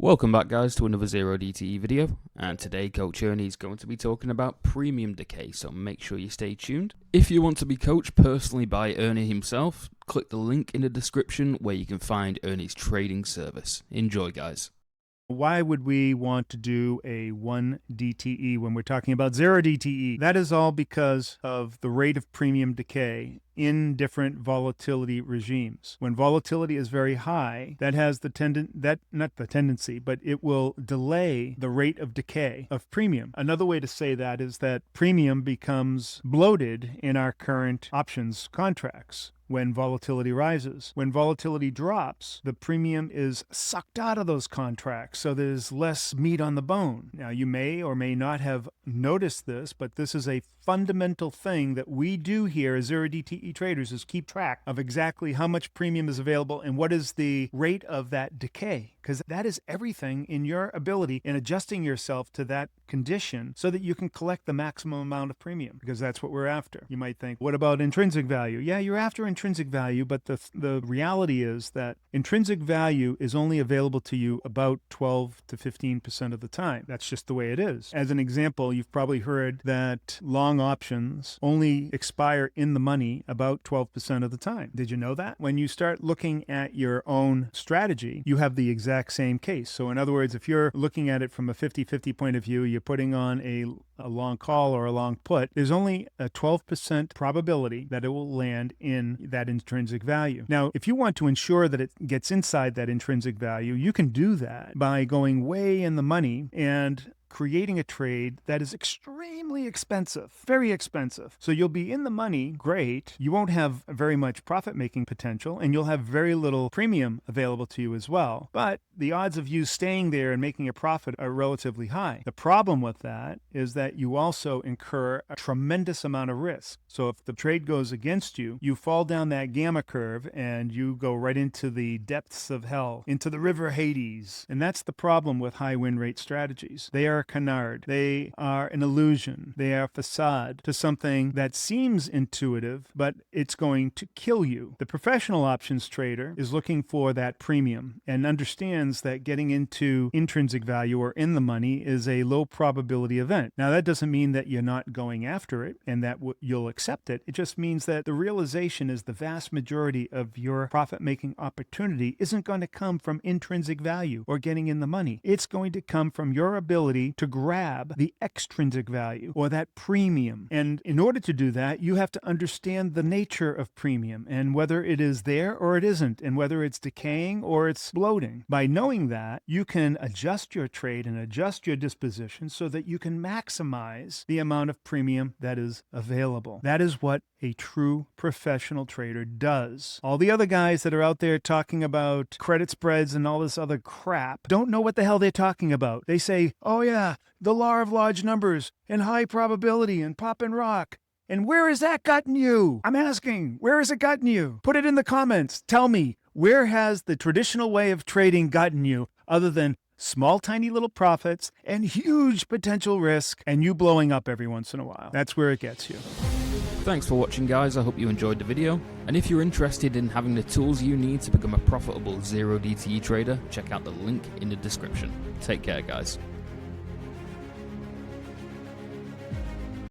Welcome back guys to another Zero DTE video, and today Coach Ernie is going to be talking about premium decay, so make sure you stay tuned. If you want to be coached personally by Ernie himself, click the link in the description where you can find Ernie's trading service. Enjoy guys. Why would we want to do a 1 DTE when we're talking about 0 DTE? That is all because of the rate of premium decay in different volatility regimes. When volatility is very high, that has the tendency, but it will delay the rate of decay of premium. Another way to say that is that premium becomes bloated in our current options contracts when volatility rises. When volatility drops, the premium is sucked out of those contracts, so there's less meat on the bone. Now, you may or may not have noticed this, but this is a fundamental thing that we do here as 0 DTE traders, is keep track of exactly how much premium is available and what is the rate of that decay, because that is everything in your ability in adjusting yourself to that condition so that you can collect the maximum amount of premium, because that's what we're after. You might think, what about intrinsic value? Yeah, you're after intrinsic value, but the reality is that intrinsic value is only available to you about 12 to 15% of the time. That's just the way it is. As an example, you've probably heard that long options only expire in the money about 12% of the time. Did you know that? When you start looking at your own strategy, you have the exact same case. So in other words, if you're looking at it from a 50-50 point of view, you're putting on a long call or a long put, there's only a 12% probability that it will land in that intrinsic value. Now, if you want to ensure that it gets inside that intrinsic value, you can do that by going way in the money and creating a trade that is extremely expensive, very expensive. So you'll be in the money, great. You won't have very much profit-making potential, and you'll have very little premium available to you as well. But the odds of you staying there and making a profit are relatively high. The problem with that is that you also incur a tremendous amount of risk. So if the trade goes against you, you fall down that gamma curve and you go right into the depths of hell, into the river Hades. And that's the problem with high win rate strategies. They are a canard. They are an illusion. They are a facade to something that seems intuitive, but it's going to kill you. The professional options trader is looking for that premium and understands that getting into intrinsic value or in the money is a low probability event. Now, that doesn't mean that you're not going after it and that you'll accept it. It just means that the realization is the vast majority of your profit-making opportunity isn't going to come from intrinsic value or getting in the money. It's going to come from your ability to grab the extrinsic value or that premium. And in order to do that, you have to understand the nature of premium and whether it is there or it isn't, and whether it's decaying or it's bloating. By knowing that, you can adjust your trade and adjust your disposition so that you can maximize the amount of premium that is available. That is what a true professional trader does. All the other guys that are out there talking about credit spreads and all this other crap don't know what the hell they're talking about. They say, oh yeah, the law of large numbers and high probability and pop and rock. And where has that gotten you? I'm asking, where has it gotten you? Put it in the comments. Tell me, where has the traditional way of trading gotten you other than small, tiny little profits and huge potential risk and you blowing up every once in a while? That's where it gets you. Thanks for watching guys, I hope you enjoyed the video, and if you're interested in having the tools you need to become a profitable 0 DTE trader, check out the link in the description. Take care guys.